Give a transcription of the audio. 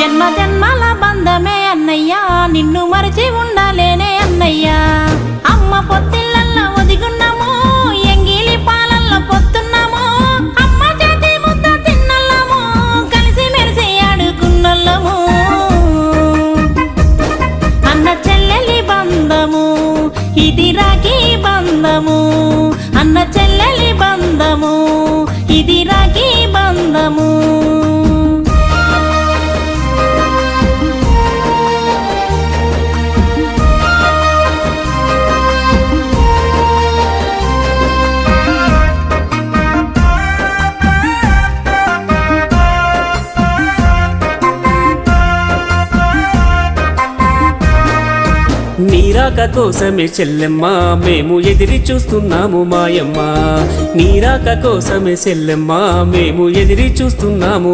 జన్మ జన్మల బంధమే అన్నయ్యా నిన్ను మరిచి ఉండాలేనే అన్నయ్యా అమ్మ పొత్తిళ్ళల్లో ఒదిగున్నాము ఎంగిలి పాలల్లో పొత్తున్నాము అమ్మ చేతి ముద్ద తిన్నల్లము కలిసి మెరిసి ఆడుకున్నల్లము అన్న చెల్లెలి బంధము ఇది రాఖీ బంధము అన్న చెల్లెలి బంధము ఇది రాఖీ బంధము నీరాక కోసమే చెల్లెమ్మ మేము ఎదిరి చూస్తున్నాము మాయమ్మ నీరాక కోసమే చెల్లెమ్మ మేము ఎదిరి చూస్తున్నాము